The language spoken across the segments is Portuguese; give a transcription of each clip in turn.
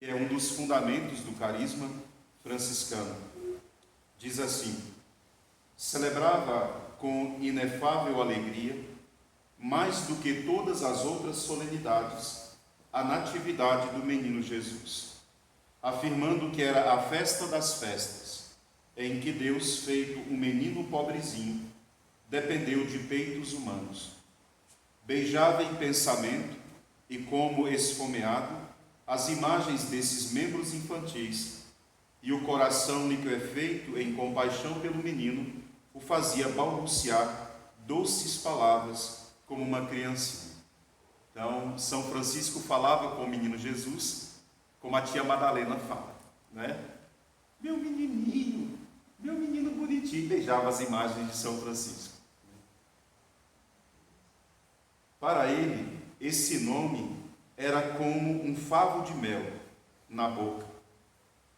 É um dos fundamentos do carisma franciscano. Diz assim: celebrava com inefável alegria, mais do que todas as outras solenidades, a natividade do menino Jesus, afirmando que era a festa das festas, em que Deus, feito um menino pobrezinho, dependeu de peitos humanos. Beijava em pensamento e, como esfomeado, as imagens desses membros infantis, e o coração liquefeito em compaixão pelo menino o fazia balbuciar doces palavras como uma criancinha. Então, São Francisco falava com o menino Jesus como a tia Madalena fala, né? Meu menino bonitinho, beijava as imagens de São Francisco. Para ele, esse nome era como um favo de mel na boca.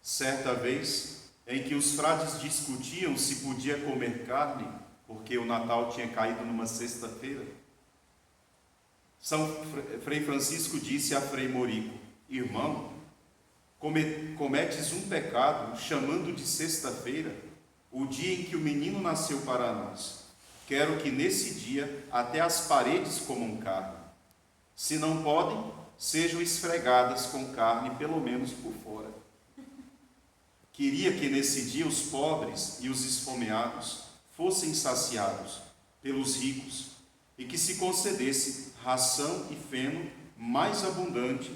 Certa vez, em que os frades discutiam se podia comer carne, porque o Natal tinha caído numa sexta-feira, Frei Francisco disse a Frei Morico: irmão, cometes um pecado chamando de sexta-feira o dia em que o menino nasceu para nós. Quero que nesse dia até as paredes comam carne. Se não podem, sejam esfregadas com carne, pelo menos por fora. Queria que nesse dia os pobres e os esfomeados fossem saciados pelos ricos e que se concedesse ração e feno mais abundante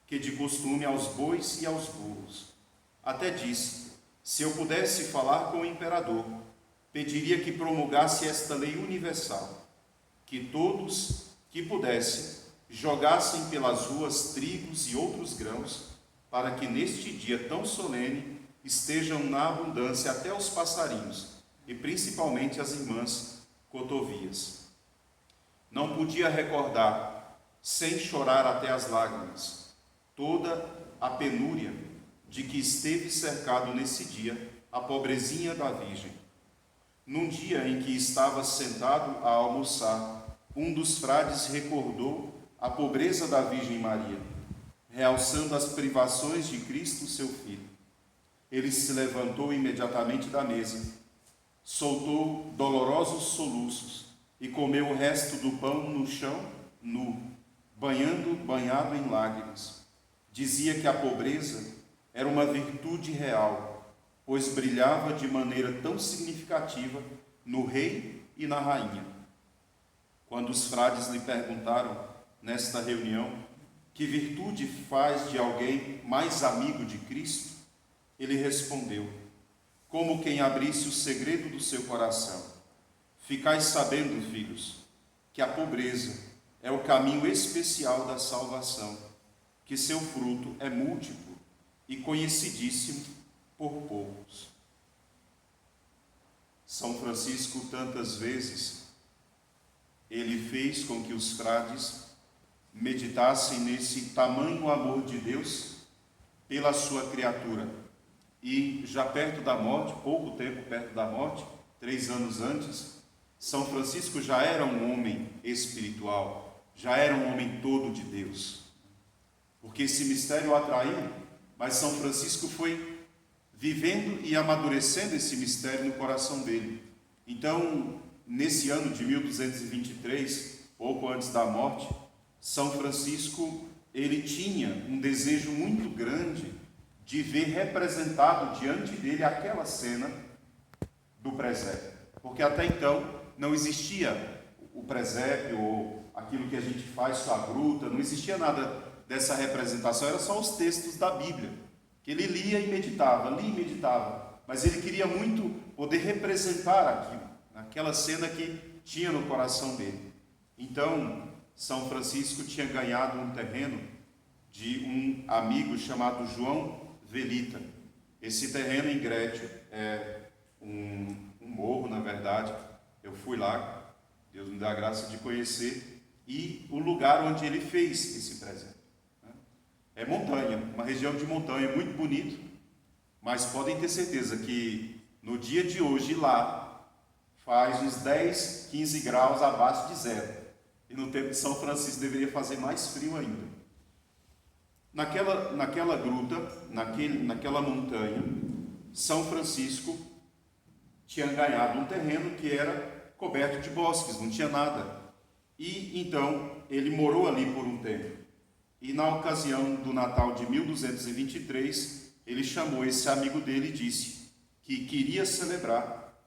que de costume aos bois e aos burros. Até disse: se eu pudesse falar com o imperador, pediria que promulgasse esta lei universal, que todos que pudessem jogassem pelas ruas trigos e outros grãos, para que neste dia tão solene estejam na abundância até os passarinhos, e principalmente as irmãs cotovias. Não podia recordar, sem chorar até as lágrimas, toda a penúria de que esteve cercado nesse dia a pobrezinha da Virgem. Num dia em que estava sentado a almoçar, um dos frades recordou a pobreza da Virgem Maria, realçando as privações de Cristo, seu Filho. Ele se levantou imediatamente da mesa, soltou dolorosos soluços e comeu o resto do pão no chão, nu, banhado em lágrimas. Dizia que a pobreza era uma virtude real, pois brilhava de maneira tão significativa no rei e na rainha. Quando os frades lhe perguntaram, nesta reunião, que virtude faz de alguém mais amigo de Cristo, ele respondeu, como quem abrisse o segredo do seu coração: ficai sabendo, filhos, que a pobreza é o caminho especial da salvação, que seu fruto é múltiplo e conhecidíssimo por poucos. São Francisco, tantas vezes, ele fez com que os frades meditassem nesse tamanho amor de Deus pela sua criatura. E já perto da morte, pouco tempo perto da morte, 3 anos antes, São Francisco já era um homem espiritual, já era um homem todo de Deus. Porque esse mistério o atraiu, mas São Francisco foi vivendo e amadurecendo esse mistério no coração dele. Então, nesse ano de 1223, pouco antes da morte, São Francisco, ele tinha um desejo muito grande de ver representado diante dele aquela cena do presépio. Porque até então não existia o presépio ou aquilo que a gente faz com a gruta, não existia nada dessa representação, eram só os textos da Bíblia, que ele lia e meditava, mas ele queria muito poder representar aquilo, aquela cena que tinha no coração dele. Então, São Francisco tinha ganhado um terreno de um amigo chamado João Velita. Esse terreno em Grétio é um morro, na verdade. Eu fui lá, Deus me dá a graça de conhecer, e o lugar onde ele fez esse presépio. É montanha, uma região de montanha, muito bonito, mas podem ter certeza que no dia de hoje lá faz uns 10, 15 graus abaixo de zero. E no tempo de São Francisco deveria fazer mais frio ainda. Naquela gruta, naquela montanha, São Francisco tinha ganhado um terreno que era coberto de bosques, não tinha nada. E então ele morou ali por um tempo. E na ocasião do Natal de 1223, ele chamou esse amigo dele e disse que queria celebrar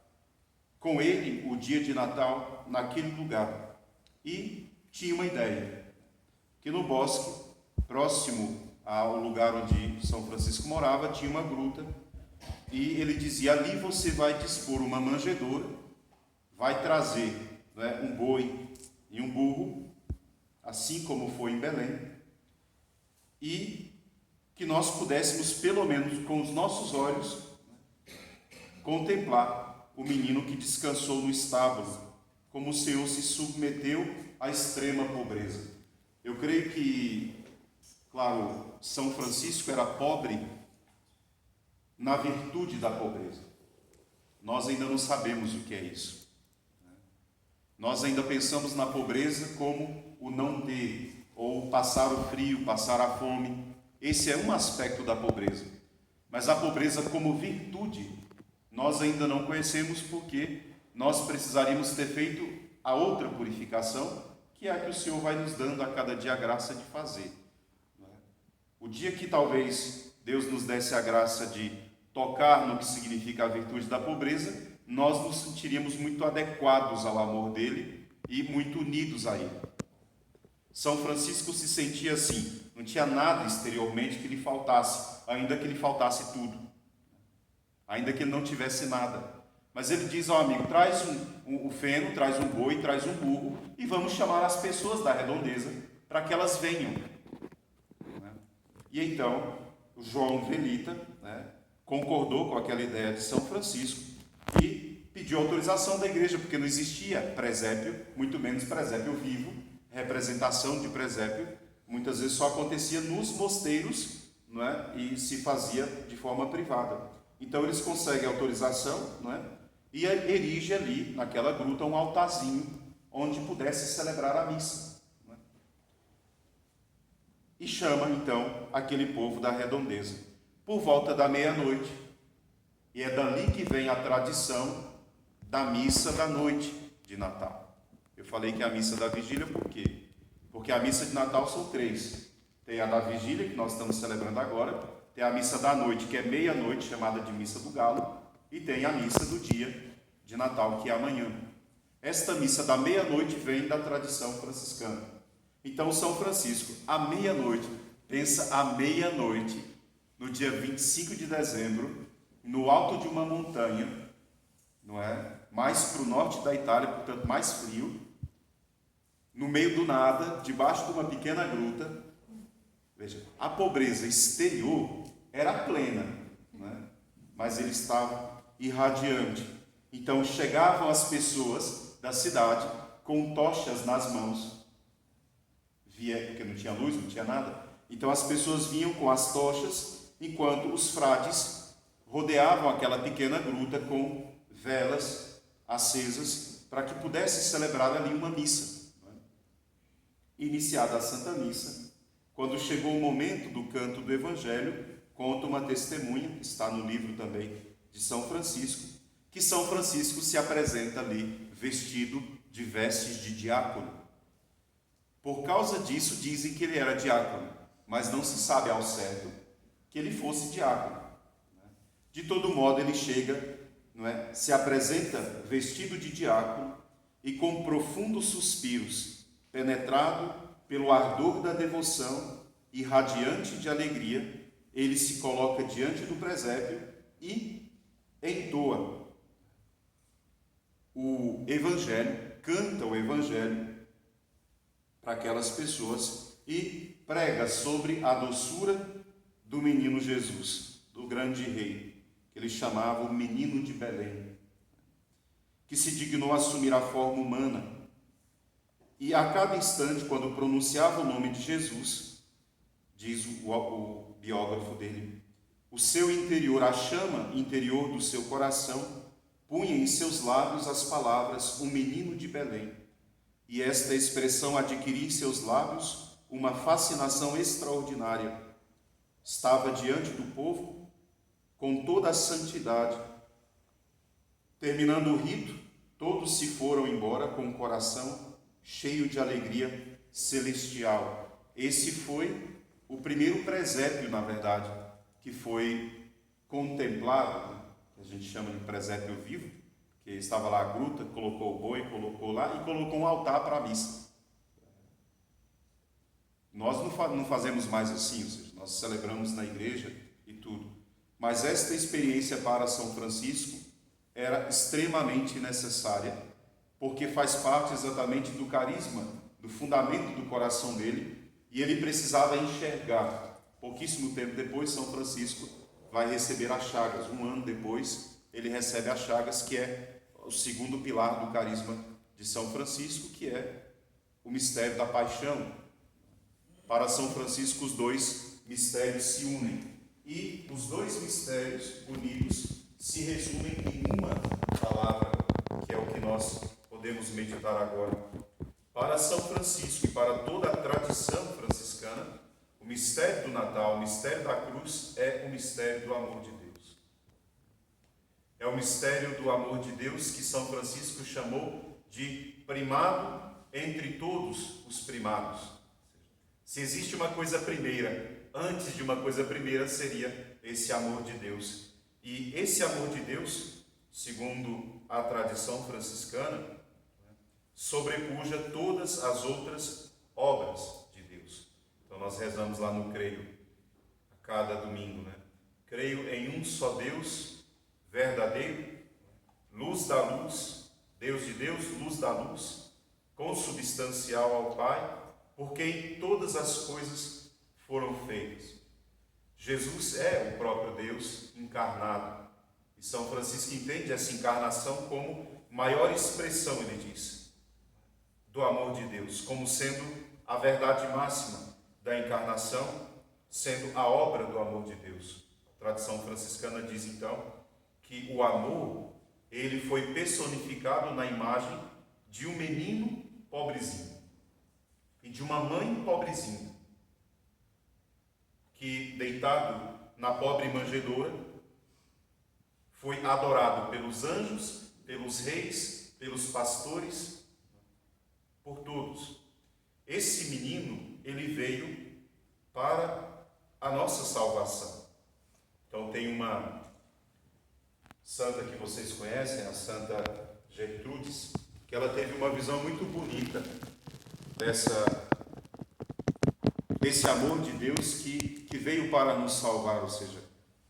com ele o dia de Natal naquele lugar. E tinha uma ideia, que no bosque, próximo ao lugar onde São Francisco morava, tinha uma gruta. E ele dizia, ali você vai dispor uma manjedoura, vai trazer, né, um boi e um burro, assim como foi em Belém, e que nós pudéssemos, pelo menos com os nossos olhos, contemplar o menino que descansou no estábulo, como o Senhor se submeteu à extrema pobreza. Eu creio que, claro, São Francisco era pobre na virtude da pobreza. Nós ainda não sabemos o que é isso. Nós ainda pensamos na pobreza como o não ter, ou passar o frio, passar a fome. Esse é um aspecto da pobreza. Mas a pobreza como virtude, nós ainda não conhecemos, porque nós precisaríamos ter feito a outra purificação, que é a que o Senhor vai nos dando a cada dia a graça de fazer. O dia que talvez Deus nos desse a graça de tocar no que significa a virtude da pobreza, nós nos sentiríamos muito adequados ao amor dele e muito unidos a ele. São Francisco se sentia assim, não tinha nada exteriormente que lhe faltasse, ainda que lhe faltasse tudo, ainda que ele não tivesse nada. Mas ele diz ao amigo, traz o feno, traz um boi, traz um burro, e vamos chamar as pessoas da redondeza para que elas venham. E então, o João Velita, concordou com aquela ideia de São Francisco e pediu autorização da igreja, porque não existia presépio, muito menos presépio vivo, representação de presépio, muitas vezes só acontecia nos mosteiros, e se fazia de forma privada. Então eles conseguem autorização, e erige ali, naquela gruta, um altarzinho, onde pudesse celebrar a missa. E chama, então, aquele povo da redondeza, por volta da meia-noite. E é dali que vem a tradição da missa da noite de Natal. Eu falei que é a missa da vigília por quê? Porque a missa de Natal são três. Tem a da vigília, que nós estamos celebrando agora, tem a missa da noite, que é meia-noite, chamada de missa do galo, e tem a missa do dia de Natal, que é amanhã. Esta missa da meia-noite vem da tradição franciscana. Então, São Francisco, à meia-noite, pensa à meia-noite, no dia 25 de dezembro, no alto de uma montanha, mais para o norte da Itália, portanto mais frio, no meio do nada, debaixo de uma pequena gruta. Veja, a pobreza exterior era plena, mas ele estava irradiante. Então chegavam as pessoas da cidade com tochas nas mãos, porque não tinha luz, não tinha nada. Então as pessoas vinham com as tochas, enquanto os frades rodeavam aquela pequena gruta com velas acesas, para que pudesse celebrar ali uma missa. Iniciada a Santa Missa, quando chegou o momento do canto do Evangelho, conta uma testemunha, que está no livro também de São Francisco, que São Francisco se apresenta ali vestido de vestes de diácono. Por causa disso, dizem que ele era diácono, mas não se sabe ao certo que ele fosse diácono. De todo modo, ele chega, se apresenta vestido de diácono e com profundos suspiros, penetrado pelo ardor da devoção e radiante de alegria, ele se coloca diante do presépio e entoa o Evangelho, canta o Evangelho para aquelas pessoas e prega sobre a doçura do menino Jesus, do grande rei, que ele chamava o menino de Belém, que se dignou a assumir a forma humana. E a cada instante, quando pronunciava o nome de Jesus, diz o biógrafo dele, o seu interior, a chama interior do seu coração, punha em seus lábios as palavras, o menino de Belém. E esta expressão adquiria em seus lábios uma fascinação extraordinária, estava diante do povo com toda a santidade. Terminando o rito, todos se foram embora com o coração cheio de alegria celestial. Esse foi o primeiro presépio, na verdade, que foi contemplado, que a gente chama de presépio vivo, que estava lá a gruta, colocou o boi, colocou lá e colocou um altar para a missa. Nós não fazemos mais assim, ou seja, nós celebramos na igreja e tudo. Mas esta experiência para São Francisco era extremamente necessária, porque faz parte exatamente do carisma, do fundamento do coração dele, e ele precisava enxergar. Pouquíssimo tempo depois, São Francisco vai receber as chagas. Um ano depois, ele recebe as chagas, que é o segundo pilar do carisma de São Francisco, que é o mistério da paixão. Para São Francisco, os dois mistérios se unem. E os dois mistérios unidos se resumem em uma palavra, que é o que nós podemos meditar agora. Para São Francisco e para toda a tradição franciscana, o mistério do Natal, o mistério da cruz, é o mistério do amor de Deus. É o mistério do amor de Deus que São Francisco chamou de primado entre todos os primados. Se existe uma coisa primeira, antes de uma coisa primeira, seria esse amor de Deus. E esse amor de Deus, segundo a tradição franciscana, sobrepuja todas as outras obras de Deus. Então nós rezamos lá no Creio, a cada domingo, né? Creio em um só Deus, verdadeiro, luz da luz, Deus de Deus, luz da luz, consubstancial ao Pai, por quem todas as coisas foram feitas. Jesus é o próprio Deus encarnado. E São Francisco entende essa encarnação como maior expressão, ele diz, do amor de Deus, como sendo a verdade máxima da encarnação, sendo a obra do amor de Deus. A tradição franciscana diz, então, que o amor, ele foi personificado na imagem de um menino pobrezinho e de uma mãe pobrezinha, que, deitado na pobre manjedoura, foi adorado pelos anjos, pelos reis, pelos pastores, por todos. Esse menino, ele veio para a nossa salvação. Então tem uma santa que vocês conhecem, a Santa Gertrudes, que ela teve uma visão muito bonita desse amor de Deus que veio para nos salvar, ou seja,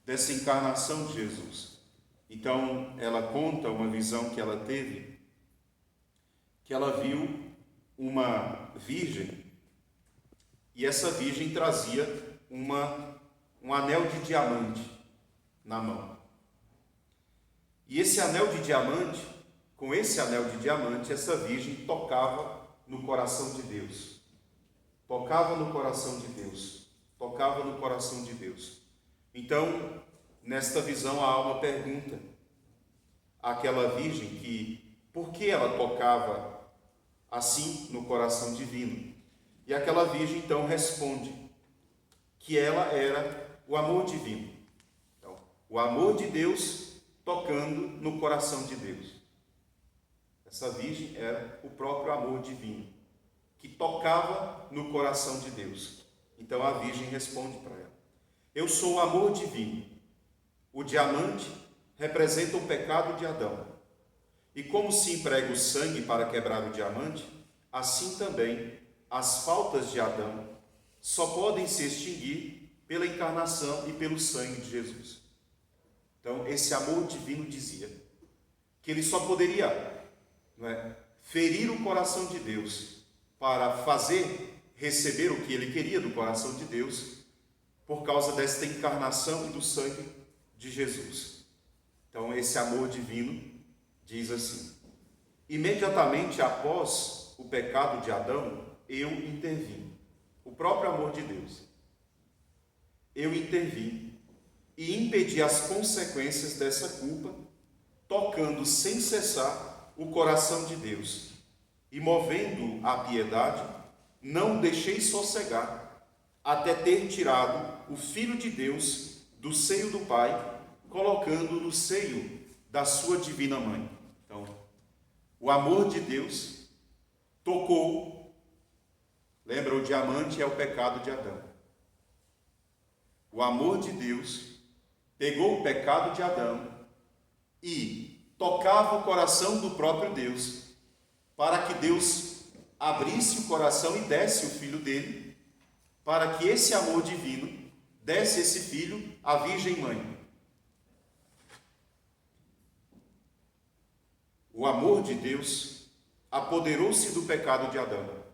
dessa encarnação de Jesus. Então, ela conta uma visão que ela teve, que ela viu uma virgem, e essa virgem trazia um anel de diamante na mão. E esse anel de diamante, com esse anel de diamante, essa virgem tocava no coração de Deus. Tocava no coração de Deus. Tocava no coração de Deus. Então, nesta visão, a alma pergunta àquela virgem por que ela tocava assim no coração divino. E aquela virgem, então, responde que ela era o amor divino. Então, o amor de Deus tocando no coração de Deus. Essa virgem era o próprio amor divino, que tocava no coração de Deus. Então a virgem responde para ela: eu sou o amor divino. O diamante representa o pecado de Adão. E como se emprega o sangue para quebrar o diamante, assim também as faltas de Adão só podem se extinguir pela encarnação e pelo sangue de Jesus. Então esse amor divino dizia que ele só poderia ferir o coração de Deus para fazer receber o que ele queria do coração de Deus por causa desta encarnação e do sangue de Jesus. Então esse amor divino diz assim: imediatamente após o pecado de Adão, eu intervim. O próprio amor de Deus. Eu intervim e impedi as consequências dessa culpa, tocando sem cessar o coração de Deus, e movendo a piedade, não deixei sossegar, até ter tirado o Filho de Deus do seio do Pai, colocando no seio da sua divina mãe. Então, o amor de Deus tocou. Lembra, o diamante é o pecado de Adão. O amor de Deus pegou o pecado de Adão e tocava o coração do próprio Deus, para que Deus abrisse o coração e desse o Filho dele, para que esse amor divino desse esse Filho à Virgem Mãe. O amor de Deus apoderou-se do pecado de Adão,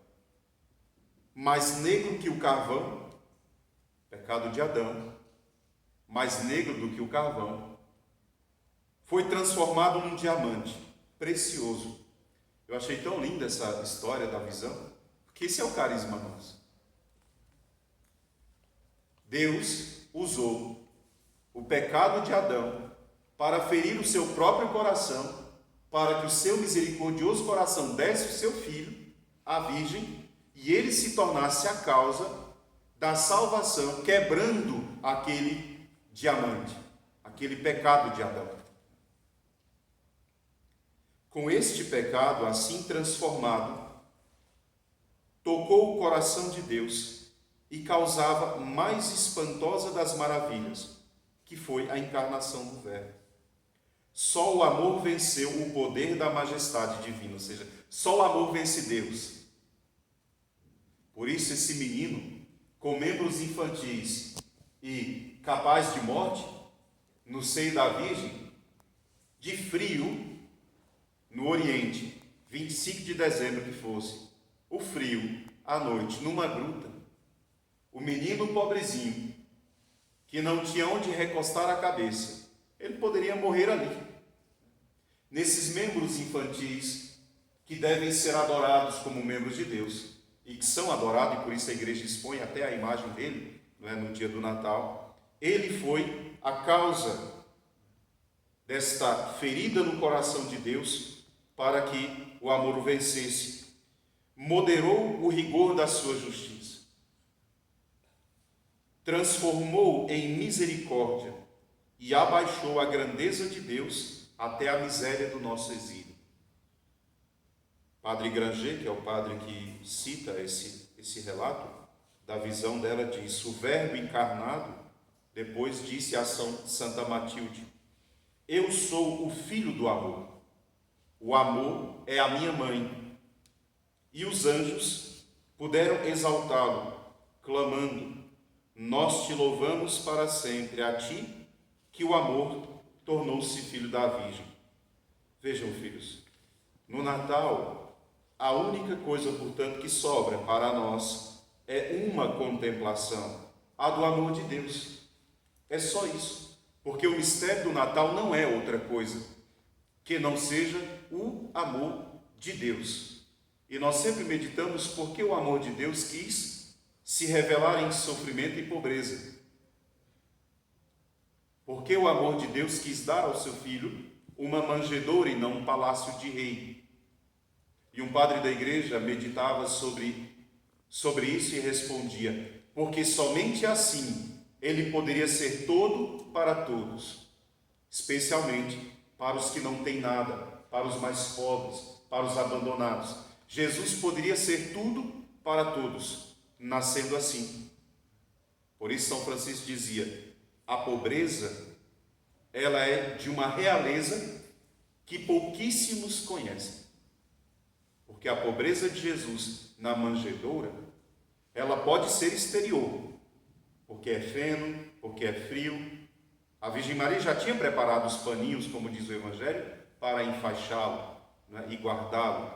mais negro que o carvão, pecado de Adão, mais negro do que o carvão, foi transformado num diamante precioso. Eu achei tão linda essa história da visão, porque esse é o carisma nosso. Deus usou o pecado de Adão para ferir o seu próprio coração, para que o seu misericordioso coração desse o seu filho, a Virgem, e ele se tornasse a causa da salvação, quebrando aquele diamante, aquele pecado de Adão. Com este pecado assim transformado, tocou o coração de Deus e causava mais espantosa das maravilhas, que foi a encarnação do Verbo. Só o amor venceu o poder da majestade divina, ou seja, só o amor vence Deus. Por isso esse menino, com membros infantis e capaz de morte, no seio da Virgem, de frio, no Oriente, 25 de dezembro que fosse, o frio, à noite, numa gruta, o menino pobrezinho, que não tinha onde recostar a cabeça, ele poderia morrer ali. Nesses membros infantis, que devem ser adorados como membros de Deus, e que são adorados, e por isso a igreja expõe até a imagem dele, não é, no dia do Natal, ele foi a causa desta ferida no coração de Deus, para que o amor o vencesse. Moderou o rigor da sua justiça, transformou em misericórdia e abaixou a grandeza de Deus até a miséria do nosso exílio. Padre Granger, que é o padre que cita esse relato da visão dela, diz: o Verbo encarnado depois disse a Santa Matilde: eu sou o filho do amor, o amor é a minha mãe. E os anjos puderam exaltá-lo, clamando: nós te louvamos para sempre, a ti que o amor tornou-se filho da Virgem. Vejam, filhos, no Natal, a única coisa, portanto, que sobra para nós é uma contemplação, a do amor de Deus. É só isso, porque o mistério do Natal não é outra coisa que não seja o amor de Deus. E nós sempre meditamos porque o amor de Deus quis se revelar em sofrimento e pobreza. Porque o amor de Deus quis dar ao seu filho uma manjedoura e não um palácio de rei. E um padre da igreja meditava sobre isso e respondia: porque somente assim ele poderia ser todo para todos, especialmente para os que não têm nada, para os mais pobres, para os abandonados. Jesus poderia ser tudo para todos, nascendo assim. Por isso São Francisco dizia: a pobreza, ela é de uma realeza que pouquíssimos conhecem. Porque a pobreza de Jesus na manjedoura, ela pode ser exterior, porque é feno, porque é frio. A Virgem Maria já tinha preparado os paninhos, como diz o Evangelho, para enfaixá-lo, né, e guardá-lo.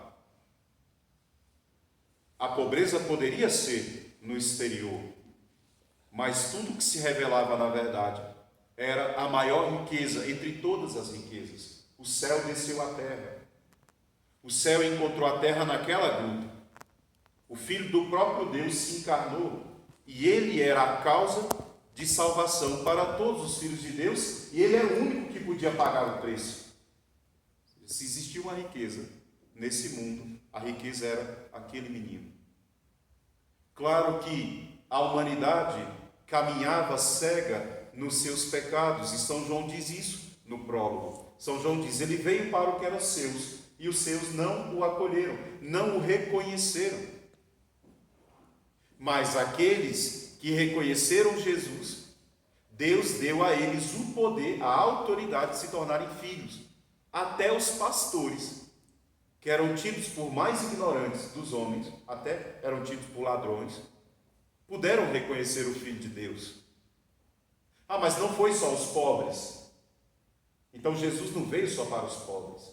A pobreza poderia ser no exterior, mas tudo que se revelava na verdade era a maior riqueza entre todas as riquezas. O céu desceu à terra. O céu encontrou a terra naquela gruta. O Filho do próprio Deus se encarnou e ele era a causa de salvação para todos os filhos de Deus, e ele era o único que podia pagar o preço. Se existia uma riqueza nesse mundo, a riqueza era aquele menino. Claro que a humanidade caminhava cega nos seus pecados, e São João diz isso no prólogo. São João diz: ele veio para o que era seus, e os seus não o acolheram, não o reconheceram. Mas aqueles que reconheceram Jesus, Deus deu a eles o poder, a autoridade de se tornarem filhos. Até os pastores, que eram tidos por mais ignorantes dos homens, até eram tidos por ladrões, puderam reconhecer o Filho de Deus. Ah, mas não foi só os pobres. Então Jesus não veio só para os pobres.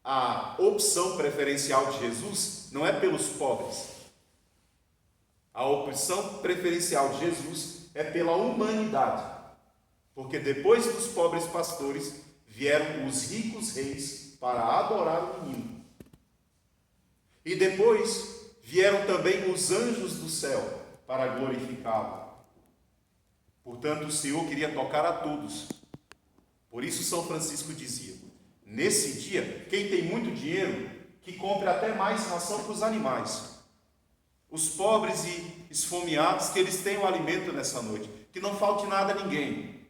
A opção preferencial de Jesus não é pelos pobres. A opção preferencial de Jesus é pela humanidade. Porque depois dos pobres pastores vieram os ricos reis para adorar o menino. E depois vieram também os anjos do céu para glorificá-lo. Portanto, o Senhor queria tocar a todos. Por isso São Francisco dizia: nesse dia, quem tem muito dinheiro, que compre até mais ração para os animais. Os pobres e esfomeados, que eles tenham alimento nessa noite, que não falte nada a ninguém.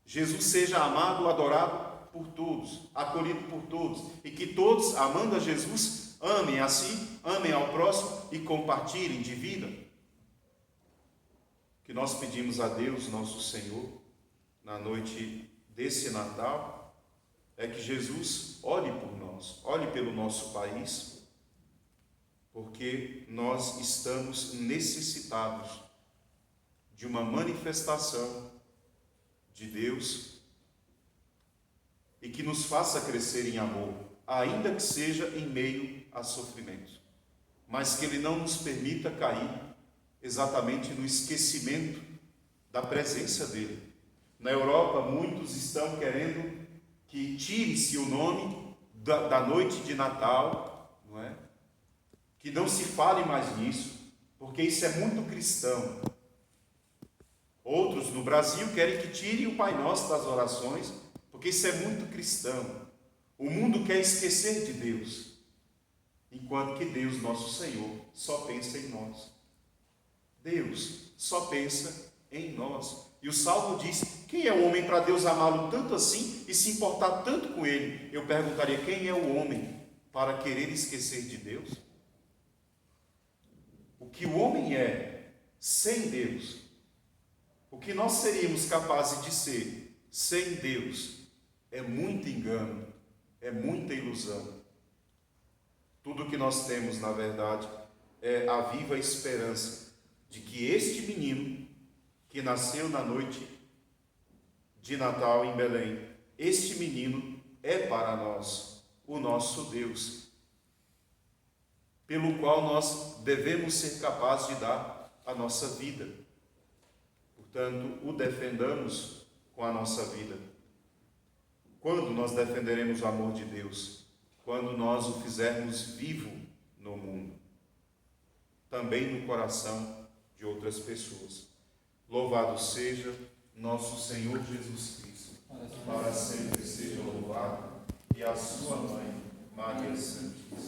Jesus seja amado, adorado por todos, acolhido por todos, e que todos, amando a Jesus, amem a si, amem ao próximo e compartilhem de vida. Que nós pedimos a Deus, nosso Senhor, na noite desse Natal, é que Jesus olhe por nós, olhe pelo nosso país, porque nós estamos necessitados de uma manifestação de Deus e que nos faça crescer em amor, ainda que seja em meio a sofrimentos, mas que Ele não nos permita cair exatamente no esquecimento da presença dEle. Na Europa, muitos estão querendo que tire-se o nome da noite de Natal, não é? Que não se fale mais nisso, porque isso é muito cristão. Outros no Brasil querem que tire o Pai Nosso das orações, porque isso é muito cristão. O mundo quer esquecer de Deus, enquanto que Deus, nosso Senhor, só pensa em nós. Deus só pensa em nós. E o Salmo diz: quem é o homem para Deus amá-lo tanto assim e se importar tanto com ele? Eu perguntaria: quem é o homem para querer esquecer de Deus? O que o homem é sem Deus, o que nós seríamos capazes de ser sem Deus, é muito engano, é muita ilusão. Tudo o que nós temos, na verdade, é a viva esperança de que este menino, que nasceu na noite de Natal em Belém, este menino é para nós o nosso Deus, pelo qual nós devemos ser capazes de dar a nossa vida. Portanto, o defendamos com a nossa vida. Quando nós defenderemos o amor de Deus? Quando nós o fizermos vivo no mundo, também no coração de outras pessoas. Louvado seja nosso Senhor Jesus Cristo, para sempre seja louvado, e a sua mãe, Maria Santíssima.